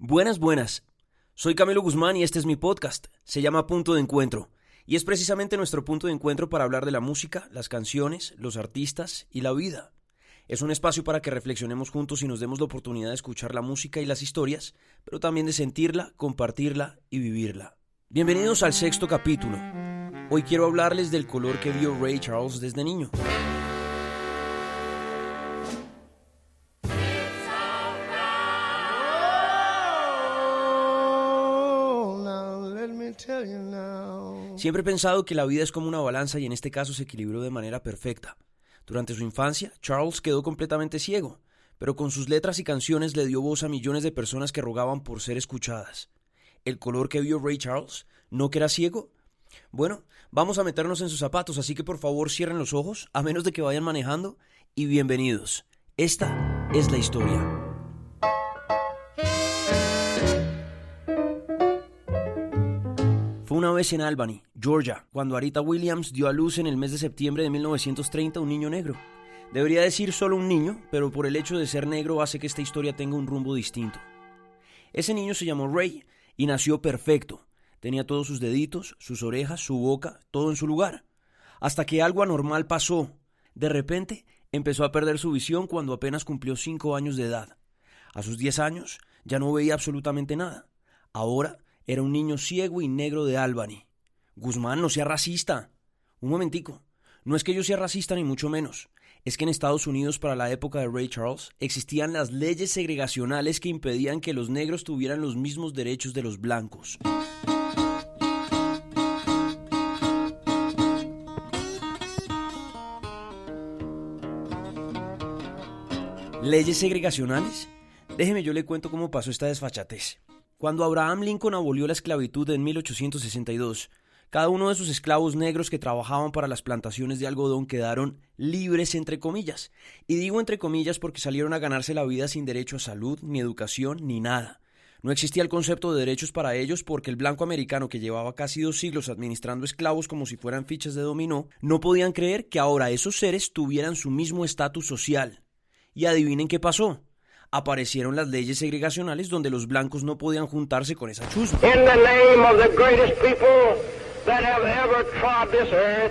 Buenas, buenas. Soy Camilo Guzmán y este es mi podcast. Se llama Punto de Encuentro. Y es precisamente nuestro punto de encuentro para hablar de la música, las canciones, los artistas y la vida. Es un espacio para que reflexionemos juntos y nos demos la oportunidad de escuchar la música y las historias, pero también de sentirla, compartirla y vivirla. Bienvenidos al 6º capítulo. Hoy quiero hablarles del color que vio Ray Charles desde niño. Siempre he pensado que la vida es como una balanza y en este caso se equilibró de manera perfecta. Durante su infancia, Charles quedó completamente ciego, pero con sus letras y canciones le dio voz a millones de personas que rogaban por ser escuchadas. ¿El color que vio Ray Charles? ¿No que era ciego? Bueno, vamos a meternos en sus zapatos, así que por favor cierren los ojos, a menos de que vayan manejando, y bienvenidos. Esta es la historia. Fue una vez en Albany, Georgia, cuando Aretha Williams dio a luz en el mes de septiembre de 1930 un niño negro. Debería decir solo un niño, pero por el hecho de ser negro hace que esta historia tenga un rumbo distinto. Ese niño se llamó Ray y nació perfecto. Tenía todos sus deditos, sus orejas, su boca, todo en su lugar. Hasta que algo anormal pasó. De repente, empezó a perder su visión cuando apenas cumplió 5 años de edad. A sus 10 años, ya no veía absolutamente nada. Ahora, era un niño ciego y negro de Albany. Guzmán, no sea racista. Un momentico. No es que yo sea racista ni mucho menos. Es que en Estados Unidos para la época de Ray Charles existían las leyes segregacionales que impedían que los negros tuvieran los mismos derechos de los blancos. ¿Leyes segregacionales? Déjeme yo le cuento cómo pasó esta desfachatez. Cuando Abraham Lincoln abolió la esclavitud en 1862, cada uno de sus esclavos negros que trabajaban para las plantaciones de algodón quedaron libres entre comillas. Y digo entre comillas porque salieron a ganarse la vida sin derecho a salud, ni educación, ni nada. No existía el concepto de derechos para ellos porque el blanco americano que llevaba casi 2 siglos administrando esclavos como si fueran fichas de dominó, no podían creer que ahora esos seres tuvieran su mismo estatus social. Y adivinen qué pasó. Aparecieron las leyes segregacionales donde los blancos no podían juntarse con esa chusma. In the name of the greatest people that have ever trod this earth,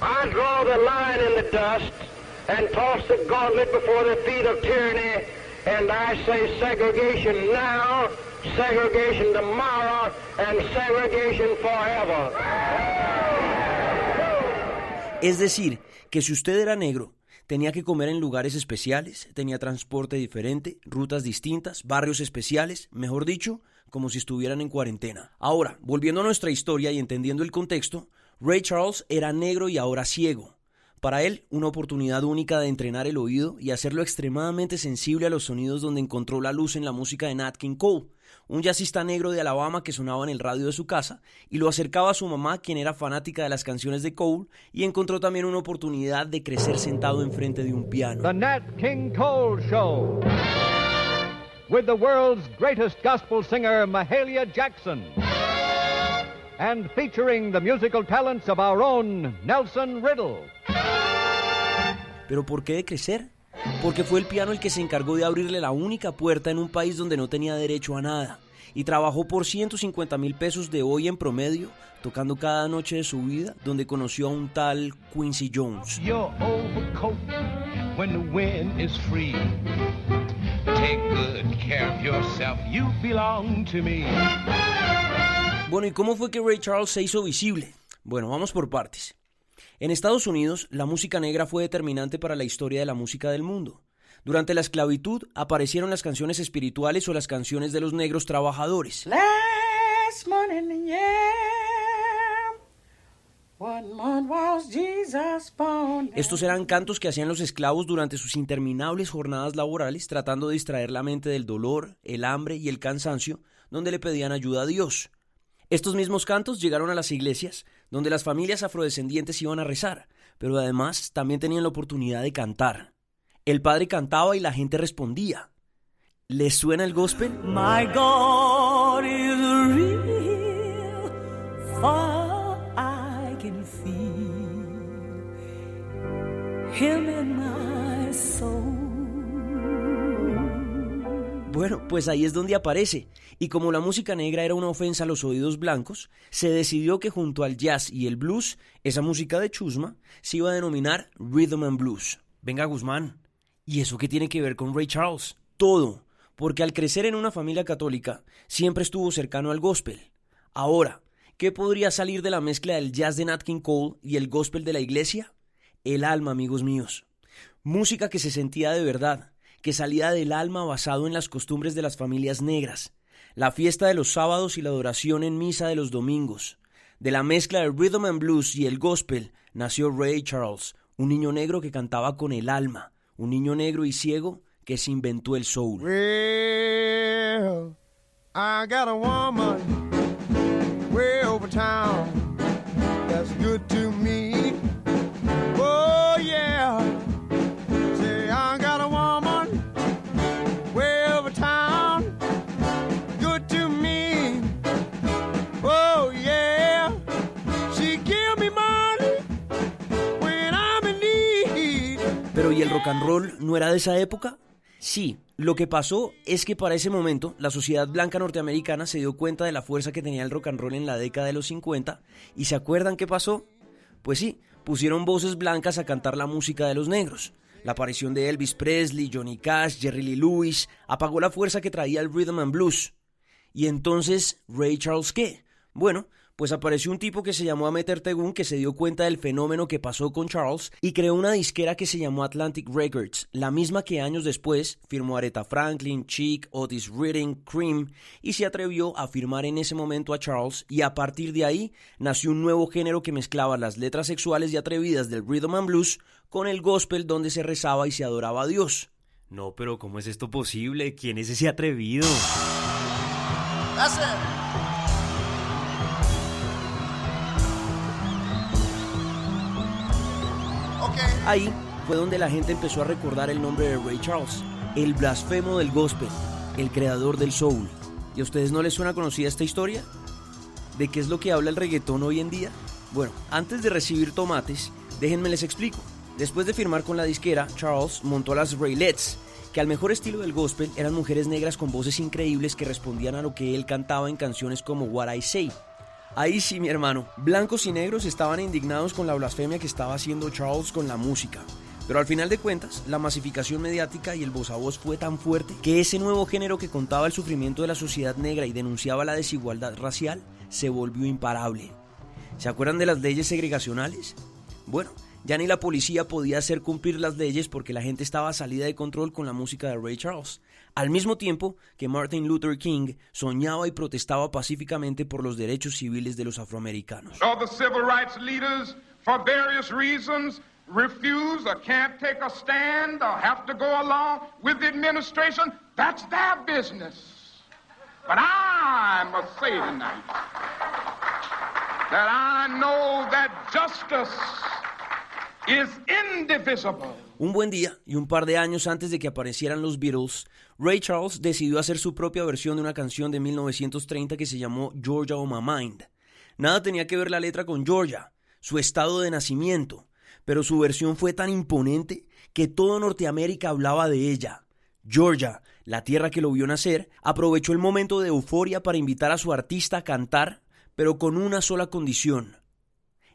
I draw the line in the dust and toss the gauntlet before the feet of tyranny, and I say segregation now, segregation tomorrow, and segregation forever. Es decir, que si usted era negro, tenía que comer en lugares especiales, tenía transporte diferente, rutas distintas, barrios especiales, mejor dicho, como si estuvieran en cuarentena. Ahora, volviendo a nuestra historia y entendiendo el contexto, Ray Charles era negro y ahora ciego. Para él, una oportunidad única de entrenar el oído y hacerlo extremadamente sensible a los sonidos donde encontró la luz en la música de Nat King Cole, un jazzista negro de Alabama que sonaba en el radio de su casa y lo acercaba a su mamá, quien era fanática de las canciones de Cole, y encontró también una oportunidad de crecer sentado enfrente de un piano. The Nat King Cole Show, with the world's greatest gospel singer, Mahalia Jackson, and featuring the musical talents of our own Nelson Riddle. ¿Pero por qué de crecer? Porque fue el piano el que se encargó de abrirle la única puerta en un país donde no tenía derecho a nada, y trabajó por 150,000 pesos de hoy en promedio, tocando cada noche de su vida, donde conoció a un tal Quincy Jones. Your overcoat when the wind is free. Take good care of yourself, you belong to me. Bueno, ¿y cómo fue que Ray Charles se hizo visible? Bueno, vamos por partes. En Estados Unidos, la música negra fue determinante para la historia de la música del mundo. Durante la esclavitud aparecieron las canciones espirituales o las canciones de los negros trabajadores. Last morning, yeah, one month was Jesus born. Estos eran cantos que hacían los esclavos durante sus interminables jornadas laborales, tratando de distraer la mente del dolor, el hambre y el cansancio, donde le pedían ayuda a Dios. Estos mismos cantos llegaron a las iglesias, donde las familias afrodescendientes iban a rezar, pero además también tenían la oportunidad de cantar. El padre cantaba y la gente respondía. ¿Les suena el gospel? My God is real, for I can feel Him in my soul. Bueno, Pues ahí es donde aparece, y como la música negra era una ofensa a los oídos blancos, se decidió que junto al jazz y el blues, esa música de chusma se iba a denominar Rhythm and Blues. Venga, Guzmán, ¿y eso qué tiene que ver con Ray Charles? Todo, porque al crecer en una familia católica, siempre estuvo cercano al gospel. Ahora, ¿qué podría salir de la mezcla del jazz de Nat King Cole y el gospel de la iglesia? El alma, amigos míos. Música que se sentía de verdad, que salía del alma basado en las costumbres de las familias negras, la fiesta de los sábados y la adoración en misa de los domingos. De la mezcla del rhythm and blues y el gospel nació Ray Charles, un niño negro que cantaba con el alma, un niño negro y ciego que se inventó el soul. Well, I got a woman way over town that's good to me. Oh yeah. Say I got a woman way over town good to me. Oh yeah. She give me money when I'm in need. Pero ¿y el rock and roll no era de esa época? Sí, lo que pasó es que para ese momento la sociedad blanca norteamericana se dio cuenta de la fuerza que tenía el rock and roll en la década de los 50 y ¿se acuerdan qué pasó? Pues sí, pusieron voces blancas a cantar la música de los negros. La aparición de Elvis Presley, Johnny Cash, Jerry Lee Lewis apagó la fuerza que traía el rhythm and blues. ¿Y entonces Ray Charles qué? Bueno, pues apareció un tipo que se llamó Ahmet Ertegun que se dio cuenta del fenómeno que pasó con Charles y creó una disquera que se llamó Atlantic Records, la misma que años después firmó Aretha Franklin, Chic, Otis Redding, Cream y se atrevió a firmar en ese momento a Charles y a partir de ahí nació un nuevo género que mezclaba las letras sexuales y atrevidas del rhythm and blues con el gospel donde se rezaba y se adoraba a Dios. No, pero ¿cómo es esto posible? ¿Quién es ese atrevido? That's it. Ahí fue donde la gente empezó a recordar el nombre de Ray Charles, el blasfemo del gospel, el creador del soul. ¿Y a ustedes no les suena conocida esta historia? ¿De qué es lo que habla el reggaetón hoy en día? Bueno, antes de recibir tomates, déjenme les explico. Después de firmar con la disquera, Charles montó las Raelettes, que al mejor estilo del gospel eran mujeres negras con voces increíbles que respondían a lo que él cantaba en canciones como What I Say. Ahí sí, mi hermano, blancos y negros estaban indignados con la blasfemia que estaba haciendo Charles con la música. Pero al final de cuentas, la masificación mediática y el voz a voz fue tan fuerte que ese nuevo género que contaba el sufrimiento de la sociedad negra y denunciaba la desigualdad racial se volvió imparable. ¿Se acuerdan de las leyes segregacionales? Bueno, ya ni la policía podía hacer cumplir las leyes porque la gente estaba salida de control con la música de Ray Charles. Al mismo tiempo que Martin Luther King soñaba y protestaba pacíficamente por los derechos civiles de los afroamericanos. All the civil rights leaders, for various reasons, refuse or can't take a stand or have to go along with the administration. That's their business. But I must say tonight that I know that justice is indivisible. Un buen día y un par de años antes de que aparecieran los Beatles, Ray Charles decidió hacer su propia versión de una canción de 1930 que se llamó Georgia on My Mind. Nada tenía que ver la letra con Georgia, su estado de nacimiento, pero su versión fue tan imponente que todo Norteamérica hablaba de ella. Georgia, la tierra que lo vio nacer, aprovechó el momento de euforia para invitar a su artista a cantar, pero con una sola condición.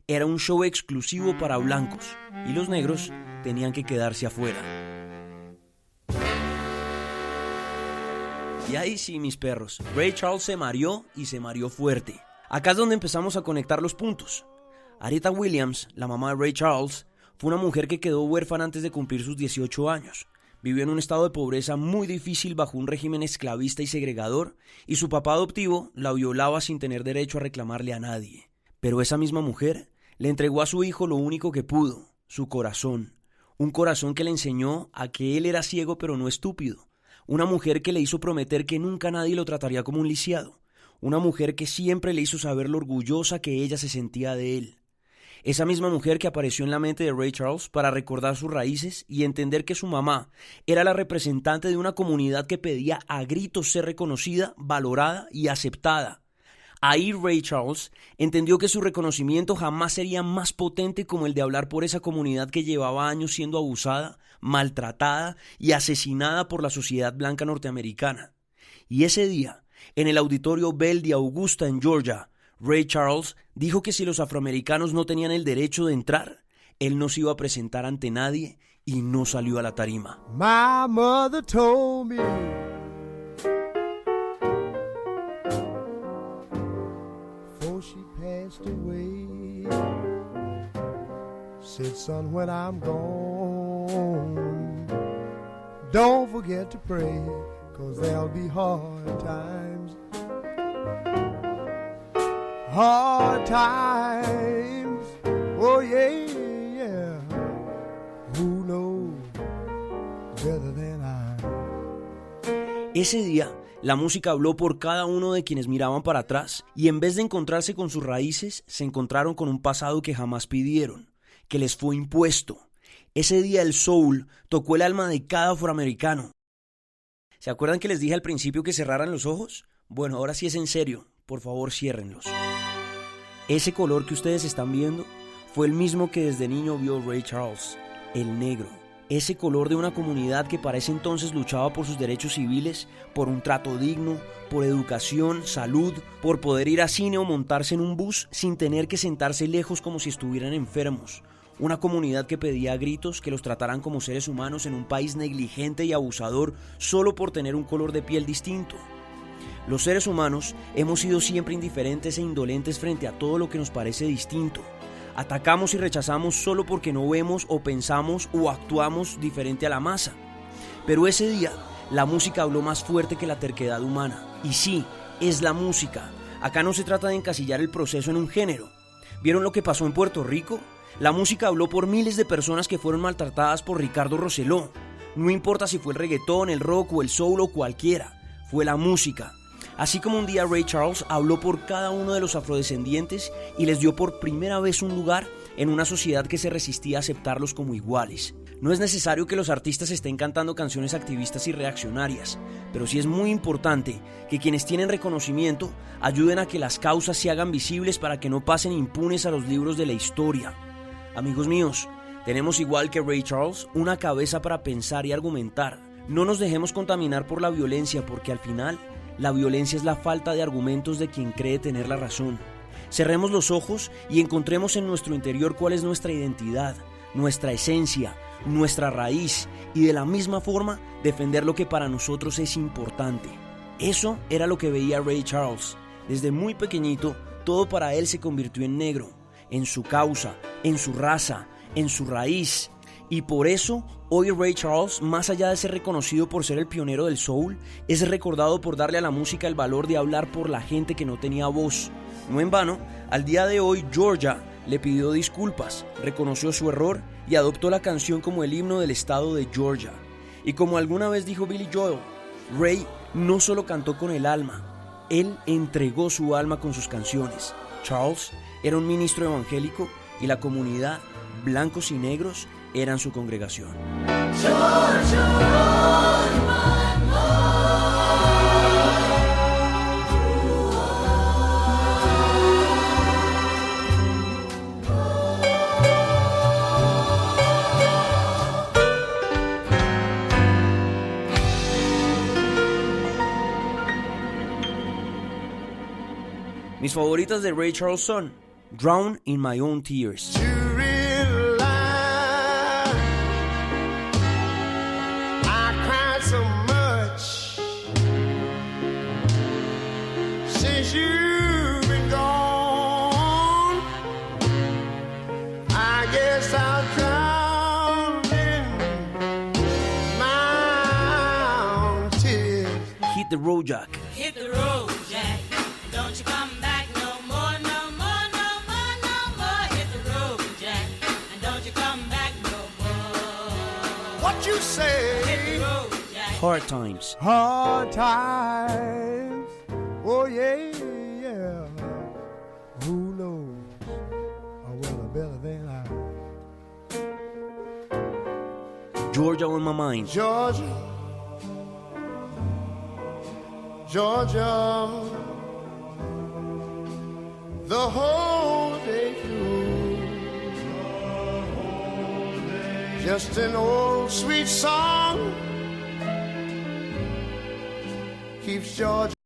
Era un show exclusivo para blancos y los negros tenían que quedarse afuera. Y ahí sí, mis perros, Ray Charles se mareó y se mareó fuerte. Acá es donde empezamos a conectar los puntos. Aretha Williams, la mamá de Ray Charles, fue una mujer que quedó huérfana antes de cumplir sus 18 años. Vivió en un estado de pobreza muy difícil bajo un régimen esclavista y segregador, y su papá adoptivo la violaba sin tener derecho a reclamarle a nadie. Pero esa misma mujer le entregó a su hijo lo único que pudo, su corazón. Un corazón que le enseñó a que él era ciego pero no estúpido. Una mujer que le hizo prometer que nunca nadie lo trataría como un lisiado. Una mujer que siempre le hizo saber lo orgullosa que ella se sentía de él. Esa misma mujer que apareció en la mente de Ray Charles para recordar sus raíces y entender que su mamá era la representante de una comunidad que pedía a gritos ser reconocida, valorada y aceptada. Ahí Ray Charles entendió que su reconocimiento jamás sería más potente como el de hablar por esa comunidad que llevaba años siendo abusada, maltratada y asesinada por la sociedad blanca norteamericana. Y ese día, en el auditorio Bell de Augusta en Georgia, Ray Charles dijo que si los afroamericanos no tenían el derecho de entrar, él no se iba a presentar ante nadie y no salió a la tarima. My mother told me before she passed away, said, son, when I'm gone, don't forget to pray, 'cause there'll be hard times. Hard times, oh yeah, yeah. Who knows better than I? Ese día, la música habló por cada uno de quienes miraban para atrás y en vez de encontrarse con sus raíces, se encontraron con un pasado que jamás pidieron, que les fue impuesto. Ese día el soul tocó el alma de cada afroamericano. ¿Se acuerdan que les dije al principio que cerraran los ojos? Bueno, ahora sí es en serio, por favor ciérrenlos. Ese color que ustedes están viendo fue el mismo que desde niño vio Ray Charles, el negro. Ese color de una comunidad que para ese entonces luchaba por sus derechos civiles, por un trato digno, por educación, salud, por poder ir a cine o montarse en un bus sin tener que sentarse lejos como si estuvieran enfermos. Una comunidad que pedía a gritos que los trataran como seres humanos en un país negligente y abusador solo por tener un color de piel distinto. Los seres humanos hemos sido siempre indiferentes e indolentes frente a todo lo que nos parece distinto. Atacamos y rechazamos solo porque no vemos o pensamos o actuamos diferente a la masa. Pero ese día, la música habló más fuerte que la terquedad humana. Y sí, es la música. Acá no se trata de encasillar el proceso en un género. ¿Vieron lo que pasó en Puerto Rico? La música habló por miles de personas que fueron maltratadas por Ricardo Rosselló. No importa si fue el reggaetón, el rock o el soul o cualquiera. Fue la música. Así como un día Ray Charles habló por cada uno de los afrodescendientes y les dio por primera vez un lugar en una sociedad que se resistía a aceptarlos como iguales. No es necesario que los artistas estén cantando canciones activistas y reaccionarias, pero sí es muy importante que quienes tienen reconocimiento ayuden a que las causas se hagan visibles para que no pasen impunes a los libros de la historia. Amigos míos, tenemos igual que Ray Charles una cabeza para pensar y argumentar. No nos dejemos contaminar por la violencia porque al final la violencia es la falta de argumentos de quien cree tener la razón. Cerremos los ojos y encontremos en nuestro interior cuál es nuestra identidad, nuestra esencia, nuestra raíz y de la misma forma defender lo que para nosotros es importante. Eso era lo que veía Ray Charles. Desde muy pequeñito, todo para él se convirtió en negro, en su causa, en su raza, en su raíz. Y por eso, hoy Ray Charles, más allá de ser reconocido por ser el pionero del soul, es recordado por darle a la música el valor de hablar por la gente que no tenía voz. No en vano, al día de hoy Georgia le pidió disculpas, reconoció su error y adoptó la canción como el himno del estado de Georgia. Y como alguna vez dijo Billy Joel, Ray no solo cantó con el alma, él entregó su alma con sus canciones. Charles era un ministro evangélico y la comunidad, blancos y negros, eran su congregación. Mis favoritas de Ray Charles son Drown in My Own Tears, Hit the Road Jack, Hit the road, Jack. Don't you come back no more, no more, no more, no more. Hit the road, Jack. And don't you come back no more. What you say? Hit the road, Jack. Hard Times, Hard times, oh yeah, yeah. Who knows a weather better than I? Georgia on My Mind, Georgia, Georgia, the whole day through. Just an old sweet song keeps leave Georgia.